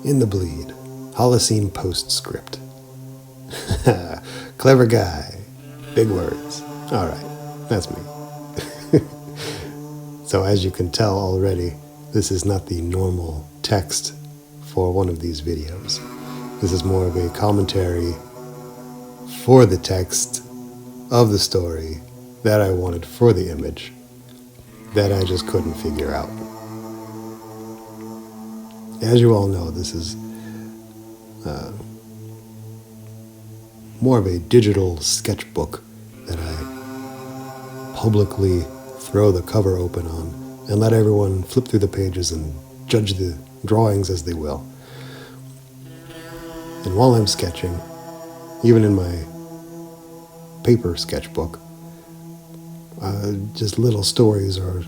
In the Bleed, Holocene Postscript. Clever guy. Big words. Alright, that's me. So as you can tell already, this is not the normal text for one of these videos. This is more of a commentary for the text of the story that I wanted for the image that I just couldn't figure out. As you all know, this is more of a digital sketchbook that I publicly throw the cover open on and let everyone flip through the pages and judge the drawings as they will. And while I'm sketching, even in my paper sketchbook, just little stories or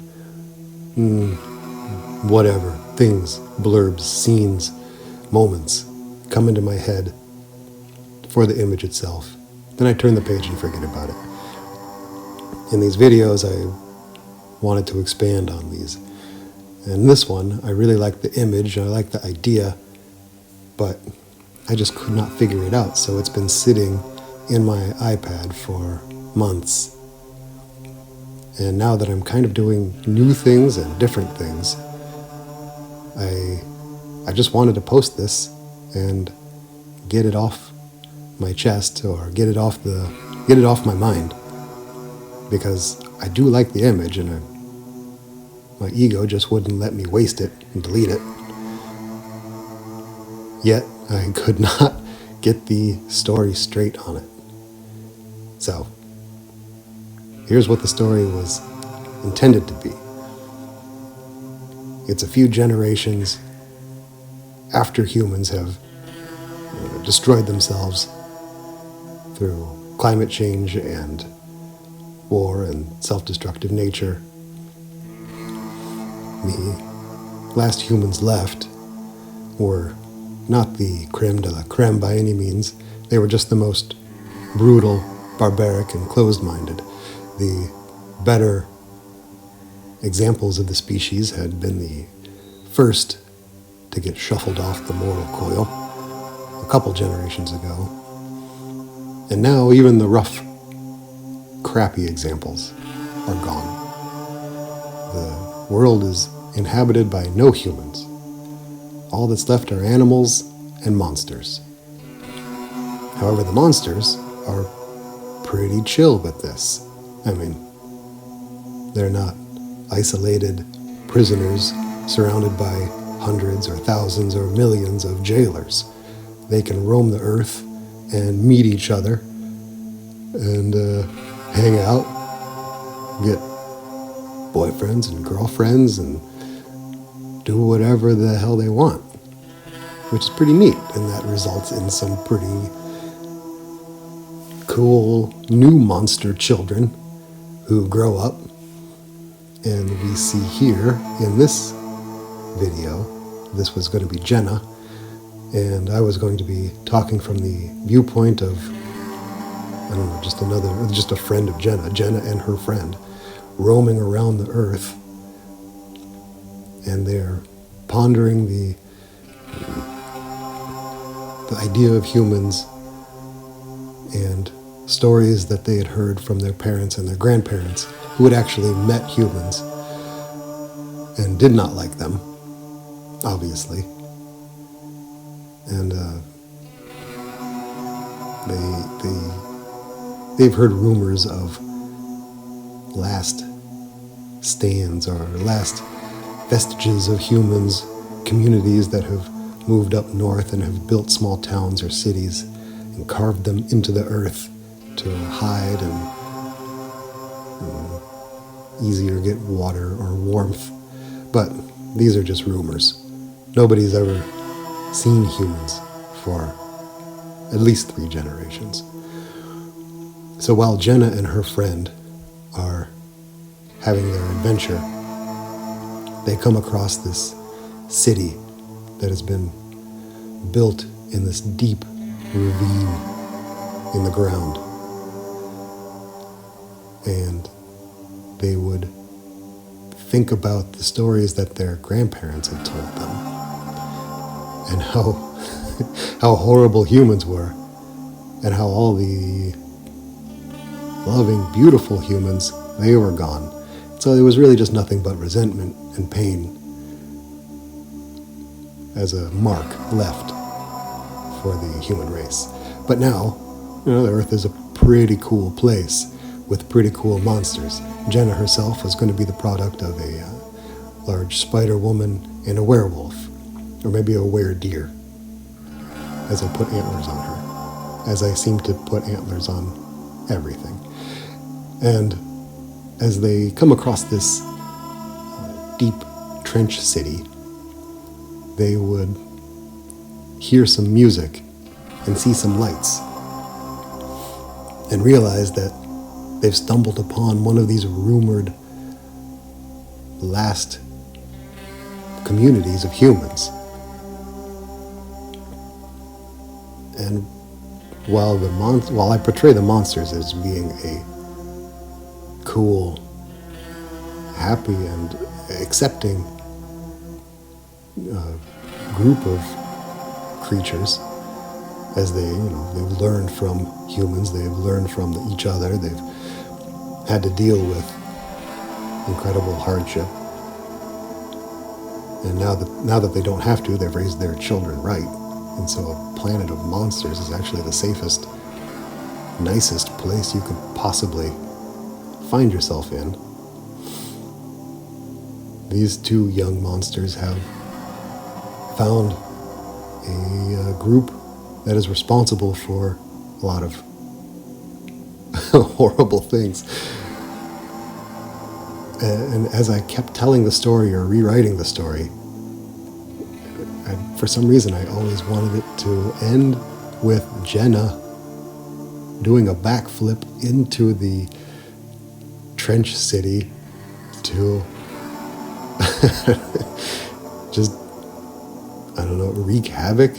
whatever, things, blurbs, scenes, moments come into my head for the image itself. Then I turn the page and forget about it. In these videos, I wanted to expand on these. And this one, I really like the image, I like the idea, but I just could not figure it out. So it's been sitting in my iPad for months. And now that I'm kind of doing new things and different things, I just wanted to post this and get it off my chest or get it off my mind, because I do like the image and my ego just wouldn't let me waste it and delete it. Yet I could not get the story straight on it. So here's what the story was intended to be. It's a few generations after humans have destroyed themselves through climate change and war and self-destructive nature. The last humans left were not the creme de la creme by any means. They were just the most brutal, barbaric, and closed-minded. The better examples of the species had been the first to get shuffled off the mortal coil a couple generations ago. And now even the rough, crappy examples are gone. The world is inhabited by no humans. All that's left are animals and monsters. However, the monsters are pretty chill with this. I mean, they're not isolated prisoners surrounded by hundreds or thousands or millions of jailers. They can roam the earth and meet each other and hang out, get boyfriends and girlfriends and do whatever the hell they want, which is pretty neat, and that results in some pretty cool new monster children who grow up. And we see here in this video, this was going to be Jenna, and I was going to be talking from the viewpoint of, I don't know, just a friend of Jenna and her friend, roaming around the earth, and they're pondering the idea of humans and stories that they had heard from their parents and their grandparents who had actually met humans and did not like them, obviously. And they've heard rumors of last stands or last vestiges of humans, communities that have moved up north and have built small towns or cities and carved them into the earth to hide and easier get water or warmth. But these are just rumors. Nobody's ever seen humans for at least 3 generations. So while Jenna and her friend are having their adventure, they come across this city that has been built in this deep ravine in the ground. And they would think about the stories that their grandparents had told them and how how horrible humans were and how all the loving, beautiful humans, they were gone. So there was really just nothing but resentment and pain as a mark left for the human race. But now, the Earth is a pretty cool place with pretty cool monsters. Jenna herself was going to be the product of a large spider woman and a werewolf, or maybe a were-deer, as I put antlers on her, as I seem to put antlers on everything. And as they come across this deep trench city, they would hear some music and see some lights and realize that they've stumbled upon one of these rumored last communities of humans. And while I portray the monsters as being a cool, happy, and accepting group of creatures, as they've learned from humans, they've learned from each other, they've had to deal with incredible hardship, and now that they don't have to, they've raised their children right, and so a planet of monsters is actually the safest, nicest place you could possibly find yourself in. These two young monsters have found a group that is responsible for a lot of horrible things. And as I kept telling the story or rewriting the story, for some reason I always wanted it to end with Jenna doing a backflip into the trench city to just, wreak havoc,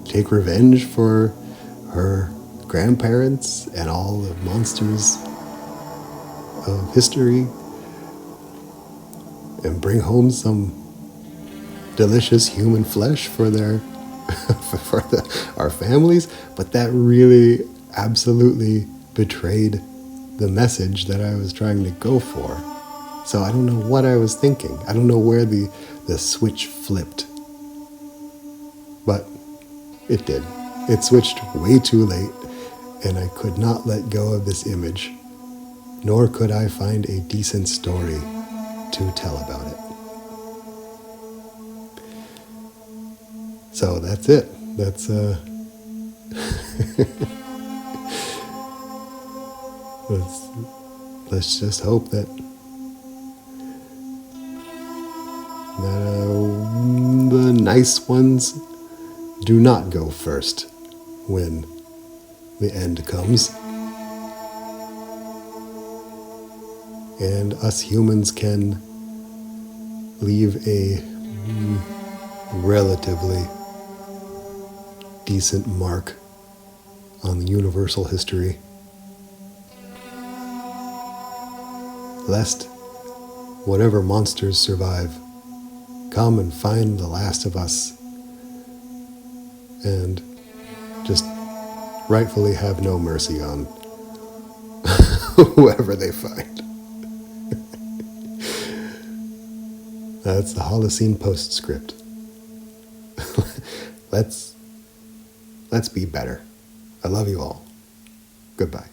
take revenge for her grandparents and all the monsters of history, and bring home some delicious human flesh for our families. But that really absolutely betrayed the message that I was trying to go for. So I don't know what I was thinking. I don't know where the switch flipped. But it did. It switched way too late, and I could not let go of this image, nor could I find a decent story to tell about it. So that's it. That's let's just hope that the nice ones do not go first when the end comes, and us humans can leave a relatively decent mark on the universal history, lest whatever monsters survive come and find the last of us and just rightfully have no mercy on whoever they find. That's the Holocene Postscript. Let's be better. I love you all. Goodbye.